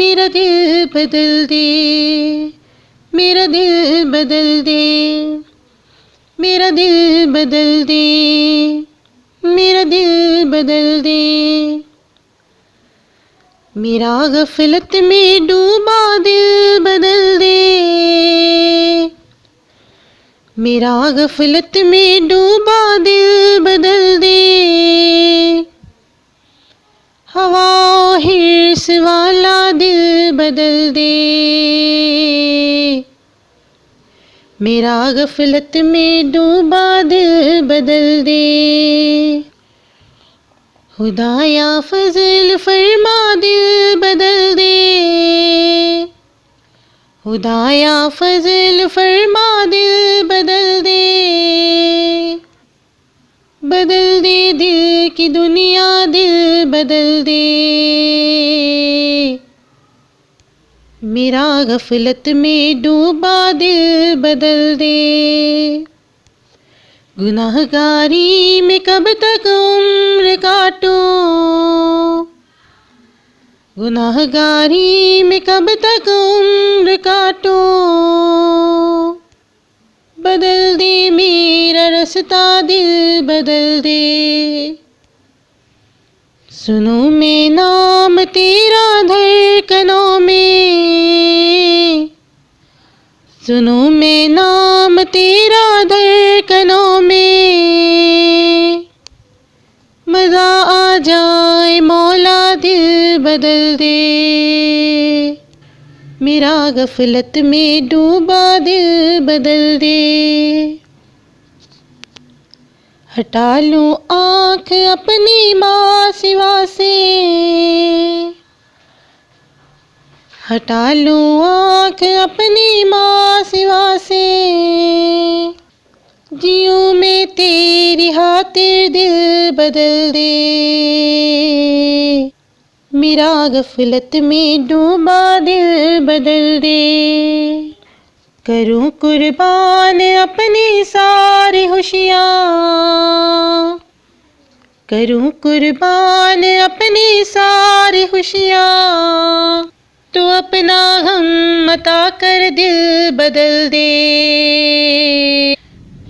मेरा दिल बदल दे, मेरा दिल बदल दे, मेरा दिल बदल दे, मेरा दिल बदल दे। मेरा गफलत में डूबा दिल बदल दे, मेरा गफलत में डूबा दिल बदल दे। हवा हिर्स वाला दिल बदल दे, मेरा गफलत में डूबा दिल बदल दे। खुदाया फजल फरमा दिल बदल दे, खुदाया फजल फरमा दिल बदल दे। बदल दे दिल की दुनिया, दिल बदल दे। मेरा गफलत में डूबा दिल बदल दे। गुनाहगारी में कब तक उम्र काटूं, गुनाहगारी में कब तक उम्र काटूं। बदल दे मेरा रास्ता, दिल बदल दे। सुनूं मैं नाम तेरा धड़कनों में, सुनूं मैं नाम तेरा धड़कनों में। मज़ा आ जाए मौला, दिल बदल दे। मेरा गफलत में डूबा दिल बदल दे। हटा लूं आँख अपनी माँ सिवा से, हटा लूं आँख अपनी माँ सिवा से। जियूं मैं तेरी खातिर, दिल बदल दे। मेरा गफलत में डूबा दिल बदल दे। करूं कुर्बान अपनी सारी खुशियाँ, करूं कुर्बान अपनी सारी खुशियाँ। तो अपना गम अता कर, दिल बदल दे।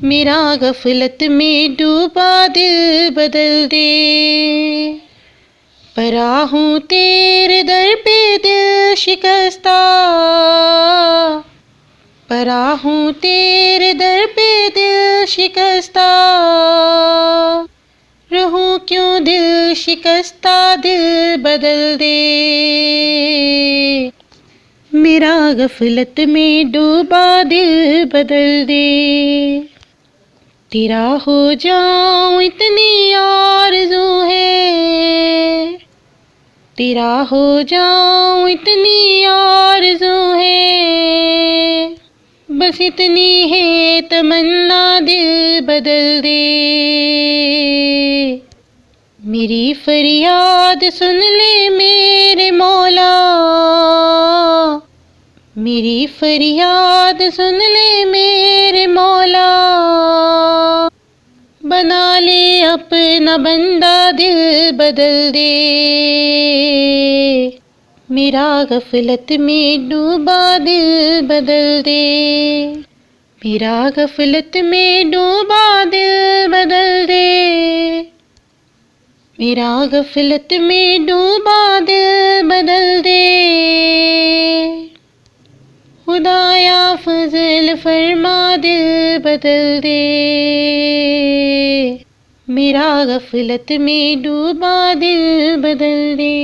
मेरा गफलत में डूबा दिल बदल दे। परा हूँ तेरे दर पे दिल शिकस्ता, परा हूँ तेरे दर पे दिल शिकस्ता। रहूं क्यों दिल शिकस्ता, दिल बदल दे। मेरा गफलत में डूबा दिल बदल दे। तेरा हो जाऊं इतनी आरज़ू है, तेरा हो जाऊं इतनी आरज़ू है। बस इतनी है तमन्ना, दिल बदल दे। मेरी फरियाद सुन ले मेरे मौला, मेरी फरियाद सुन ले मेरे मौला। बना ले अपना बंदा, दिल बदल दे। मेरा गफलत में डूबा दिल बदल दे। मेरा गफलत में डूबा दिल बदल दे। मेरा गफलत में डूबा दिल बदल दे। खुदाया फजल फरमा, दिल बदल दे। मेरा गफलत में डूबा दिल बदल दे।